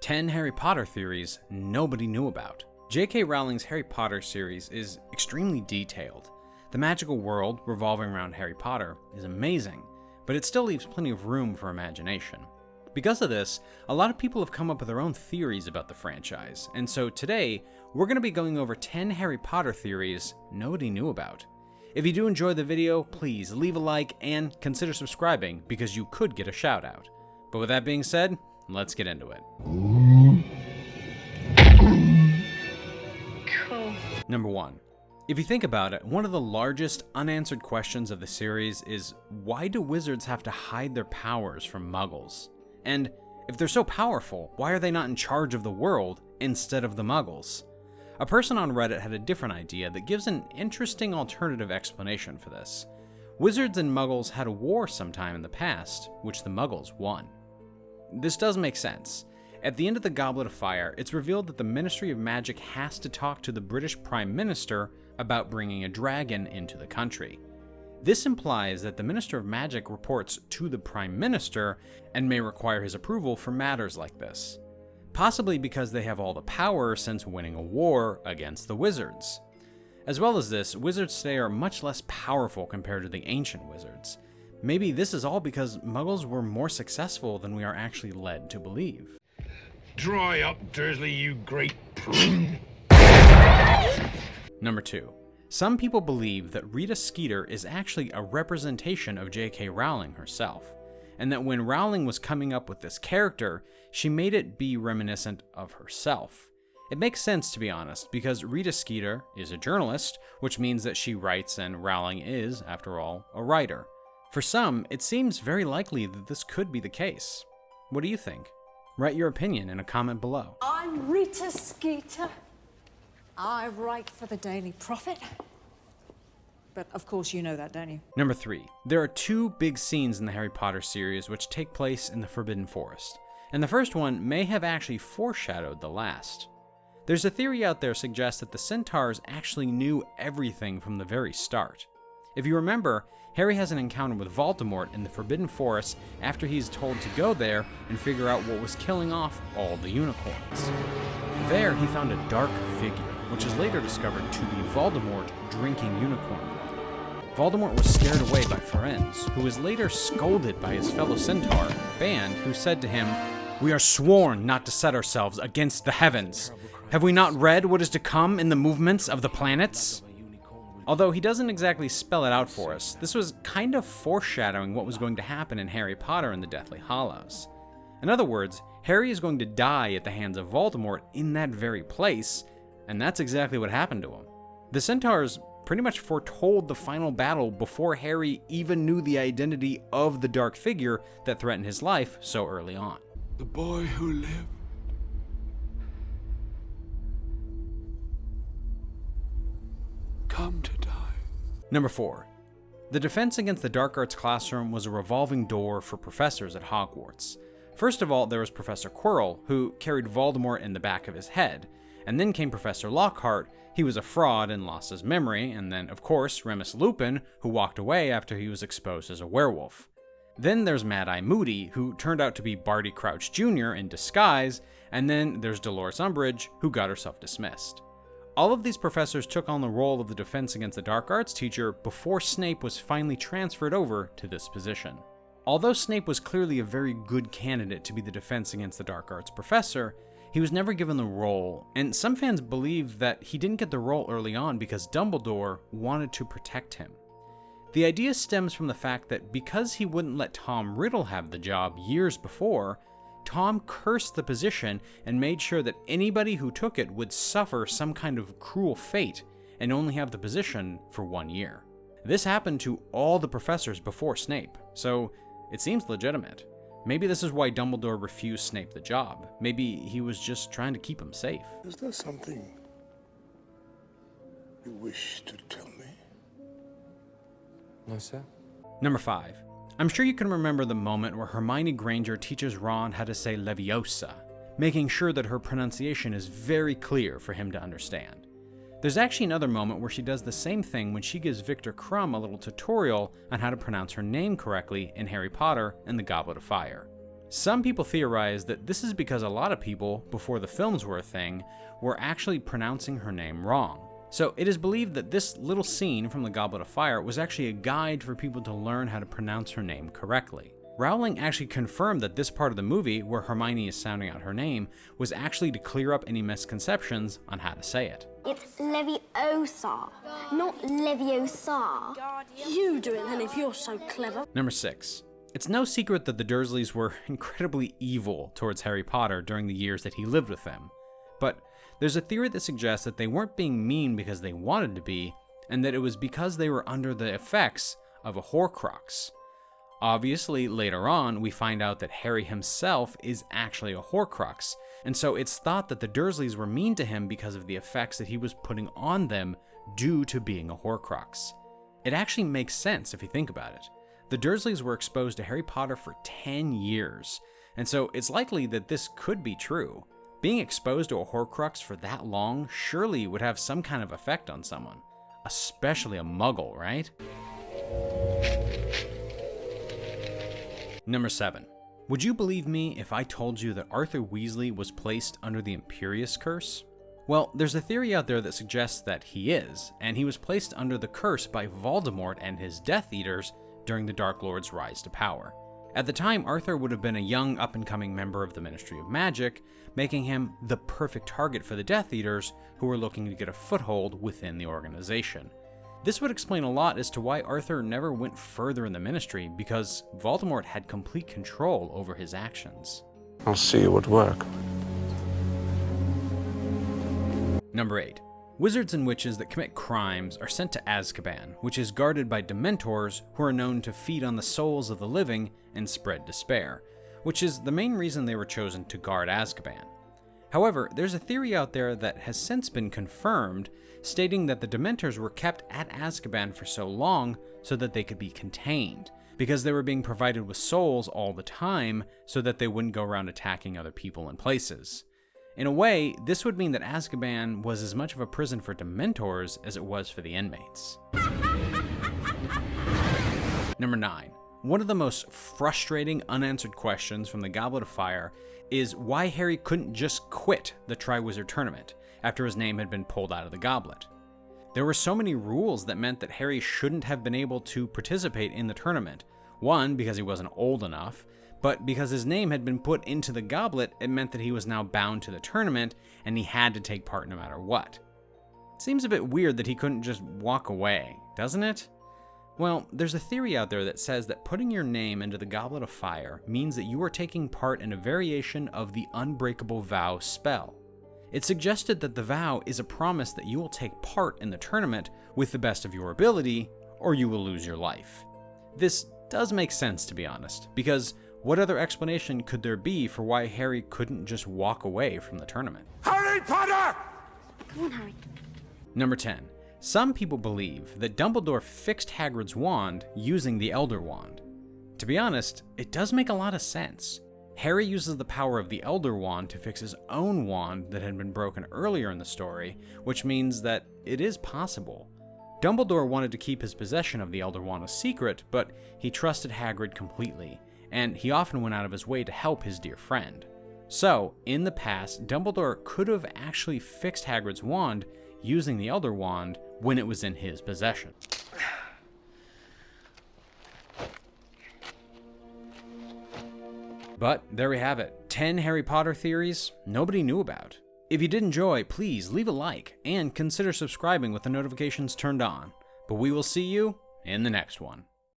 10 Harry Potter theories nobody knew about. J.K. Rowling's Harry Potter series is extremely detailed. The magical world revolving around Harry Potter is amazing, but it still leaves plenty of room for imagination. Because of this, a lot of people have come up with their own theories about the franchise, and so today, we're going to be going over 10 Harry Potter theories nobody knew about. If you do enjoy the video, please leave a like and consider subscribing because you could get a shout out. But with that being said, let's get into it. Cool. Number 1. If you think about it, one of the largest unanswered questions of the series is why do wizards have to hide their powers from muggles? And if they're so powerful, why are they not in charge of the world instead of the muggles? A person on Reddit had a different idea that gives an interesting alternative explanation for this. Wizards and muggles had a war sometime in the past, which the muggles won. This does make sense. At the end of the Goblet of Fire, it's revealed that the Ministry of Magic has to talk to the British Prime Minister about bringing a dragon into the country. This implies that the Minister of Magic reports to the Prime Minister and may require his approval for matters like this. Possibly because they have all the power since winning a war against the wizards. As well as this, wizards today are much less powerful compared to the ancient wizards. Maybe this is all because muggles were more successful than we are actually led to believe. Dry up, Dursley, you great prune. Number 2. Some people believe that Rita Skeeter is actually a representation of J.K. Rowling herself, and that when Rowling was coming up with this character, she made it be reminiscent of herself. It makes sense, to be honest, because Rita Skeeter is a journalist, which means that she writes and Rowling is, after all, a writer. For some, it seems very likely that this could be the case. What do you think? Write your opinion in a comment below. I'm Rita Skeeter. I write for the Daily Prophet. But of course you know that, don't you? Number 3. There are 2 big scenes in the Harry Potter series which take place in the Forbidden Forest, and the first one may have actually foreshadowed the last. There's a theory out there suggests that the centaurs actually knew everything from the very start. If you remember, Harry has an encounter with Voldemort in the Forbidden Forest after he's told to go there and figure out what was killing off all the unicorns. There, he found a dark figure, which is later discovered to be Voldemort drinking unicorn blood. Voldemort was scared away by Firenze, who was later scolded by his fellow centaur, Band, who said to him, "We are sworn not to set ourselves against the heavens. Have we not read what is to come in the movements of the planets?" Although he doesn't exactly spell it out for us, this was kind of foreshadowing what was going to happen in Harry Potter and the Deathly Hallows. In other words, Harry is going to die at the hands of Voldemort in that very place, and that's exactly what happened to him. The centaurs pretty much foretold the final battle before Harry even knew the identity of the dark figure that threatened his life so early on. The boy who lived. Come to die. Number 4. The Defense Against the Dark Arts classroom was a revolving door for professors at Hogwarts. First of all, there was Professor Quirrell, who carried Voldemort in the back of his head, and then came Professor Lockhart. He was a fraud and lost his memory, and then, of course, Remus Lupin, who walked away after he was exposed as a werewolf. Then there's Mad-Eye Moody, who turned out to be Barty Crouch Jr. in disguise, and then there's Dolores Umbridge, who got herself dismissed. All of these professors took on the role of the Defense Against the Dark Arts teacher before Snape was finally transferred over to this position. Although Snape was clearly a very good candidate to be the Defense Against the Dark Arts professor, he was never given the role, and some fans believe that he didn't get the role early on because Dumbledore wanted to protect him. The idea stems from the fact that because he wouldn't let Tom Riddle have the job years before, Tom cursed the position and made sure that anybody who took it would suffer some kind of cruel fate and only have the position for 1 year. This happened to all the professors before Snape, so it seems legitimate. Maybe this is why Dumbledore refused Snape the job. Maybe he was just trying to keep him safe. Is there something you wish to tell me? No, sir. Number 5. I'm sure you can remember the moment where Hermione Granger teaches Ron how to say Leviosa, making sure that her pronunciation is very clear for him to understand. There's actually another moment where she does the same thing when she gives Victor Crumb a little tutorial on how to pronounce her name correctly in Harry Potter and the Goblet of Fire. Some people theorize that this is because a lot of people, before the films were a thing, were actually pronouncing her name wrong. So it is believed that this little scene from the Goblet of Fire was actually a guide for people to learn how to pronounce her name correctly. Rowling actually confirmed that this part of the movie, where Hermione is sounding out her name, was actually to clear up any misconceptions on how to say it. It's Leviosa, not Leviosa. You do it then if you're so clever. Number 6. It's no secret that the Dursleys were incredibly evil towards Harry Potter during the years that he lived with them. But there's a theory that suggests that they weren't being mean because they wanted to be, and that it was because they were under the effects of a Horcrux. Obviously, later on, we find out that Harry himself is actually a Horcrux, and so it's thought that the Dursleys were mean to him because of the effects that he was putting on them due to being a Horcrux. It actually makes sense if you think about it. The Dursleys were exposed to Harry Potter for 10 years, and so it's likely that this could be true. Being exposed to a Horcrux for that long surely would have some kind of effect on someone, especially a Muggle, right? Number 7. Would you believe me if I told you that Arthur Weasley was placed under the Imperius Curse? Well, there's a theory out there that suggests that he is, and he was placed under the curse by Voldemort and his Death Eaters during the Dark Lord's rise to power. At the time, Arthur would have been a young up-and-coming member of the Ministry of Magic, making him the perfect target for the Death Eaters, who were looking to get a foothold within the organization. This would explain a lot as to why Arthur never went further in the Ministry, because Voldemort had complete control over his actions. I'll see you at work. Number 8. Wizards and witches that commit crimes are sent to Azkaban, which is guarded by Dementors who are known to feed on the souls of the living and spread despair, which is the main reason they were chosen to guard Azkaban. However, there's a theory out there that has since been confirmed, stating that the Dementors were kept at Azkaban for so long so that they could be contained, because they were being provided with souls all the time so that they wouldn't go around attacking other people and places. In a way, this would mean that Azkaban was as much of a prison for Dementors as it was for the inmates. Number 9. One of the most frustrating unanswered questions from the Goblet of Fire is why Harry couldn't just quit the Triwizard Tournament after his name had been pulled out of the goblet. There were so many rules that meant that Harry shouldn't have been able to participate in the tournament. One, because he wasn't old enough, but because his name had been put into the goblet, it meant that he was now bound to the tournament and he had to take part no matter what. Seems a bit weird that he couldn't just walk away, doesn't it? Well, there's a theory out there that says that putting your name into the Goblet of Fire means that you are taking part in a variation of the Unbreakable Vow spell. It suggested that the vow is a promise that you will take part in the tournament with the best of your ability, or you will lose your life. This does make sense, to be honest, because what other explanation could there be for why Harry couldn't just walk away from the tournament? Harry Potter! Come on, Harry. Number 10. Some people believe that Dumbledore fixed Hagrid's wand using the Elder Wand. To be honest, it does make a lot of sense. Harry uses the power of the Elder Wand to fix his own wand that had been broken earlier in the story, which means that it is possible. Dumbledore wanted to keep his possession of the Elder Wand a secret, but he trusted Hagrid completely, and he often went out of his way to help his dear friend. So, in the past, Dumbledore could have actually fixed Hagrid's wand using the Elder Wand when it was in his possession. But there we have it, 10 Harry Potter theories nobody knew about. If you did enjoy, please leave a like and consider subscribing with the notifications turned on. But we will see you in the next one.